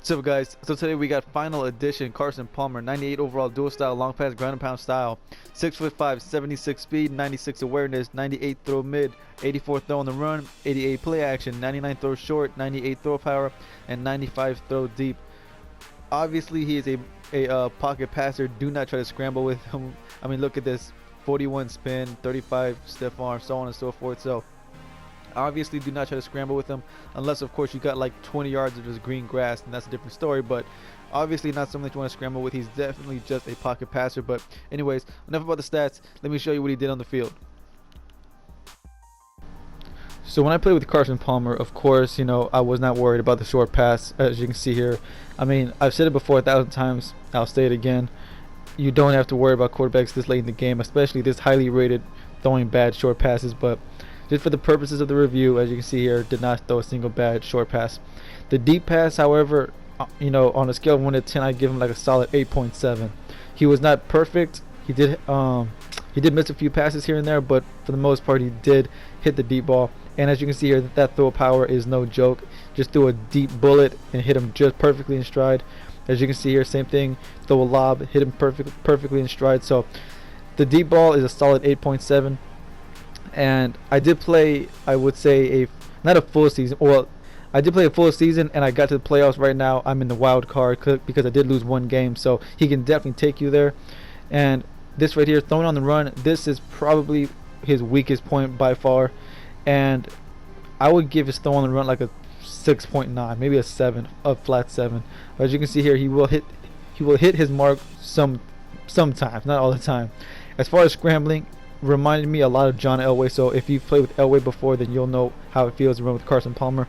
What's up, guys? So today we got final edition Carson Palmer, 98 overall dual style, long pass, ground and pound style, 6'5", 76 speed, 96 awareness, 98 throw mid, 84 throw on the run, 88 play action, 99 throw short, 98 throw power, and 95 throw deep. Obviously, he is a pocket passer. Do not try to scramble with him. I mean, look at this: 41 spin, 35 stiff arm, so on and so forth. So obviously, do not try to scramble with him unless, of course, you got like 20 yards of just green grass, and that's a different story. But obviously, not something that you want to scramble with. He's definitely just a pocket passer. But anyways, enough about the stats. Let me show you what he did on the field. So when I played with Carson Palmer, of course, I was not worried about the short pass, as you can see here. I mean, I've said it before 1,000 times. I'll say it again. You don't have to worry about quarterbacks this late in the game, especially this highly rated throwing bad short passes. But just for the purposes of the review, as you can see here, did not throw a single bad short pass. The deep pass, however, on a scale of 1 to 10, I give him like a solid 8.7. He was not perfect. He did miss a few passes here and there, but for the most part, he did hit the deep ball. And as you can see here, that throw power is no joke. Just threw a deep bullet and hit him just perfectly in stride. As you can see here, same thing. Throw a lob, hit him perfectly in stride. So the deep ball is a solid 8.7. And I did play, I would say, not a full season. Well, I did play a full season, and I got to the playoffs. Right now, I'm in the wild card because I did lose one game. So he can definitely take you there. And this right here, throwing on the run, this is probably his weakest point by far. And I would give his throw on the run like a 6.9, maybe a 7, a flat 7. As you can see here, he will hit his mark sometimes, not all the time. As far as scrambling, reminded me a lot of John Elway. So if you've played with Elway before, then you'll know how it feels to run with Carson Palmer.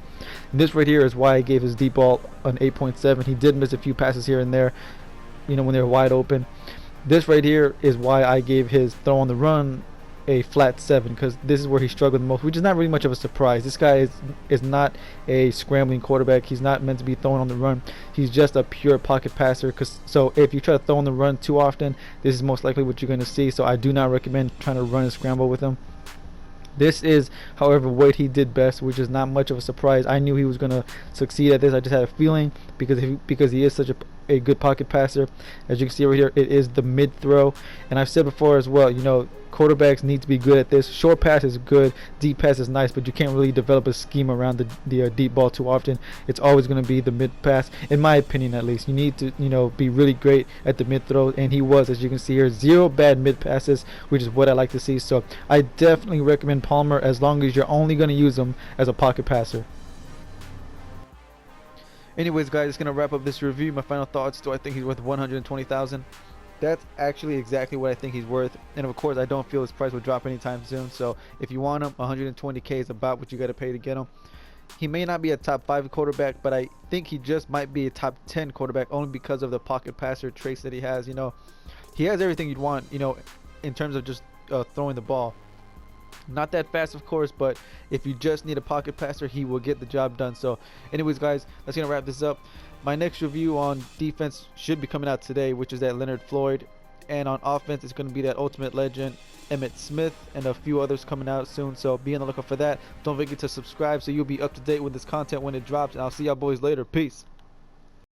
And this right here is why I gave his deep ball an 8.7. He did miss a few passes here and there, when they were wide open. This right here is why I gave his throw on the run a flat 7, because this is where he struggled the most, which is not really much of a surprise. This guy is not a scrambling quarterback. He's not meant to be throwing on the run. He's just a pure pocket passer. So if you try to throw on the run too often, this is most likely what you're going to see. So I do not recommend trying to run and scramble with him. This is, however, what he did best, which is not much of a surprise. I knew he was going to succeed at this. I just had a feeling because he is such a good pocket passer. As you can see right here, it is the mid throw. And I've said before as well, quarterbacks need to be good at this. Short pass is good, deep pass is nice, but you can't really develop a scheme around the deep ball too often. It's always going to be the mid pass, in my opinion at least. You need to be really great at the mid throw, and he was, as you can see here, 0 bad mid passes, which is what I like to see. So I definitely recommend Palmer as long as you're only going to use him as a pocket passer. Anyways, guys, it's going to wrap up this review. My final thoughts: do I think he's worth 120,000? That's actually exactly what I think he's worth. And of course, I don't feel his price will drop anytime soon. So if you want him, 120K is about what you got to pay to get him. He may not be a top 5 quarterback, but I think he just might be a top 10 quarterback only because of the pocket passer traits that he has. He has everything you'd want, in terms of just throwing the ball. Not that fast, of course, but if you just need a pocket passer, he will get the job done. So anyways, guys, that's going to wrap this up. My next review on defense should be coming out today, which is that Leonard Floyd. And on offense, it's going to be that ultimate legend, Emmitt Smith, and a few others coming out soon. So be on the lookout for that. Don't forget to subscribe so you'll be up to date with this content when it drops. And I'll see y'all boys later. Peace.